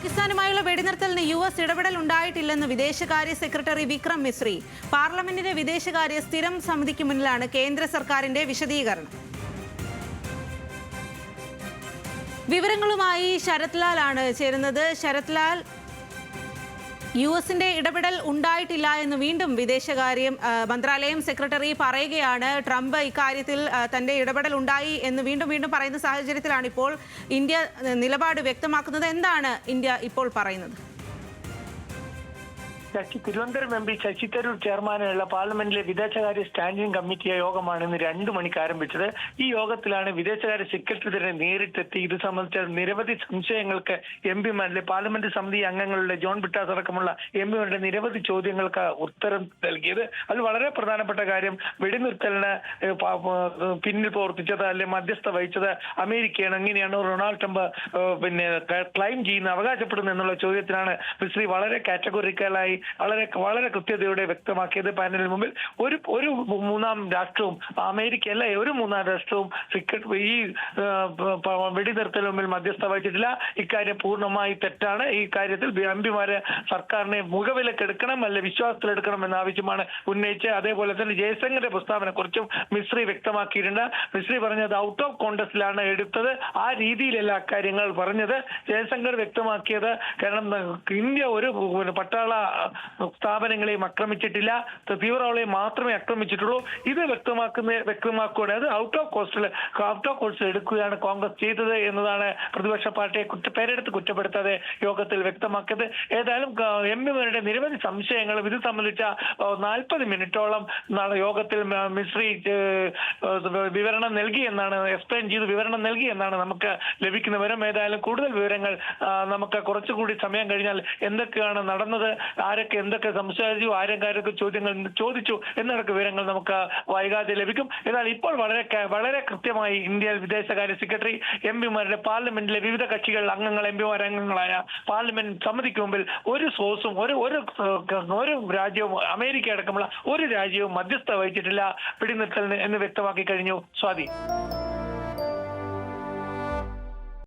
പാകിസ്ഥാനുമായുള്ള വെടിനിർത്തലിന് US ഇടപെടൽ ഉണ്ടായിട്ടില്ലെന്ന് വിദേശകാര്യ സെക്രട്ടറി വിക്രം മിശ്രി. പാർലമെന്റിന്റെ വിദേശകാര്യ സ്ഥിരം സമിതിക്ക് മുന്നിലാണ് കേന്ദ്ര സർക്കാരിന്റെ വിശദീകരണം. വിവരങ്ങളുമായി ശരത് ലാൽ ആണ് ചേരുന്നത്. ശരത് ലാൽ, യുഎസിന്റെ ഇടപെടൽ ഉണ്ടായിട്ടില്ല എന്ന് വീണ്ടും വിദേശകാര്യ മന്ത്രാലയം സെക്രട്ടറി പറയുകയാണ്. ട്രംപ് ഇക്കാര്യത്തിൽ തന്റെ ഇടപെടൽ ഉണ്ടായി എന്ന് വീണ്ടും പറയുന്ന സാഹചര്യത്തിലാണ് ഇപ്പോൾ ഇന്ത്യ നിലപാട് വ്യക്തമാക്കുന്നത്. എന്താണ് ഇന്ത്യ ഇപ്പോൾ പറയുന്നത്? തിരുവനന്തപുരം എം പി ശശി തരൂർ ചെയർമാനുള്ള പാർലമെന്റിലെ വിദേശകാര്യ സ്റ്റാൻഡിംഗ് കമ്മിറ്റി യോഗമാണ് ഇന്ന് 2 മണിക്ക് ആരംഭിച്ചത്. ഈ യോഗത്തിലാണ് വിദേശകാര്യ സെക്രട്ടറി തന്നെ നേരിട്ടെത്തി ഇത് സംബന്ധിച്ച നിരവധി സംശയങ്ങൾക്ക് എം പിമാരിലെ പാർലമെന്റ് സമിതി അംഗങ്ങളുടെ ജോൺ ബ്രിട്ടാസ് അടക്കമുള്ള എം പിമാരുടെ നിരവധി ചോദ്യങ്ങൾക്ക് ഉത്തരം നൽകിയത്. അതിൽ വളരെ പ്രധാനപ്പെട്ട കാര്യം, വെടിനിർത്തലിന് പിന്നിൽ പ്രവർത്തിച്ചത് അല്ലെങ്കിൽ മധ്യസ്ഥ വഹിച്ചത് അമേരിക്കയാണ്, എങ്ങനെയാണ് റൊണാൾഡ് ട്രംപ് ക്ലെയിം ചെയ്യുന്ന അവകാശപ്പെടുന്നത് എന്നുള്ള ചോദ്യത്തിനാണ് മിശ്രി വളരെ കാറ്റഗോറിക്കലായി വളരെ കൃത്യതയോടെ വ്യക്തമാക്കിയത്. പാനലിന് മുമ്പിൽ ഒരു മൂന്നാം രാഷ്ട്രവും, അമേരിക്കയല്ല, ഒരു മൂന്നാം രാഷ്ട്രവും ഈ വെടിനിർത്തൽ മുമ്പിൽ മധ്യസ്ഥ വഹിച്ചിട്ടില്ല. ഇക്കാര്യം പൂർണ്ണമായി തെറ്റാണ്. ഈ കാര്യത്തിൽ എം പിമാരെ സർക്കാരിനെ മുഖവിലക്കെടുക്കണം, അല്ലെ വിശ്വാസത്തിലെടുക്കണം എന്ന ആവശ്യമാണ് ഉന്നയിച്ച്. അതേപോലെ തന്നെ ജയശങ്കറിന്റെ പ്രസ്താവന കുറിച്ചും മിശ്രി വ്യക്തമാക്കിയിട്ടുണ്ട്. മിശ്രി പറഞ്ഞത് ഔട്ട് ഓഫ് കോണ്ടസ്റ്റിലാണ് എടുത്തത്, ആ രീതിയിലല്ല കാര്യങ്ങൾ പറഞ്ഞത്. ജയശങ്കർ വ്യക്തമാക്കിയത്, കാരണം ഇന്ത്യ ഒരു പട്ടാള സ്ഥാപനങ്ങളെയും ആക്രമിച്ചിട്ടില്ല, തീവ്രവാദികളെ മാത്രമേ ആക്രമിച്ചിട്ടുള്ളൂ. ഇത് വ്യക്തമാക്കുകയാണ്. അത് ഔട്ട് ഓഫ് കോഴ്സിൽ എടുക്കുകയാണ് കോൺഗ്രസ് ചെയ്തത് എന്നതാണ് പ്രതിപക്ഷ പാർട്ടിയെ പേരെടുത്ത് കുറ്റപ്പെടുത്താതെ യോഗത്തിൽ വ്യക്തമാക്കിയത്. ഏതായാലും എം പിമാരുടെ നിരവധി സംശയങ്ങളും ഇത് സംബന്ധിച്ച 40 മിനിറ്റോളം യോഗത്തിൽ മിശ്രി വിവരണം നൽകി എന്നാണ്, എക്സ്പ്ലെയിൻ ചെയ്ത് വിവരണം നൽകി എന്നാണ് നമുക്ക് ലഭിക്കുന്ന വിവരം. ഏതായാലും കൂടുതൽ വിവരങ്ങൾ നമുക്ക് കുറച്ചുകൂടി സമയം കഴിഞ്ഞാൽ എന്തൊക്കെയാണ് നടന്നത്, ആരൊക്കെ എന്തൊക്കെ സംസാരിച്ചു, ആരൊക്കെ ചോദ്യങ്ങൾ ചോദിച്ചു എന്നൊക്കെ വിവരങ്ങൾ നമുക്ക് വൈകാതെ ലഭിക്കും. എന്നാൽ ഇപ്പോൾ വളരെ കൃത്യമായി ഇന്ത്യ വിദേശകാര്യ സെക്രട്ടറി എം പിമാരുടെ പാർലമെന്റിലെ വിവിധ കക്ഷികൾ അംഗങ്ങളായ പാർലമെന്റ് സമിതിക്ക് മുമ്പിൽ ഒരു സോഴ്സും ഒരു രാജ്യവും, അമേരിക്ക അടക്കമുള്ള ഒരു രാജ്യവും മധ്യസ്ഥ വഹിച്ചിട്ടില്ല വെടിനിർത്തലിന് എന്ന് വ്യക്തമാക്കി കഴിഞ്ഞു. സ്വാതി.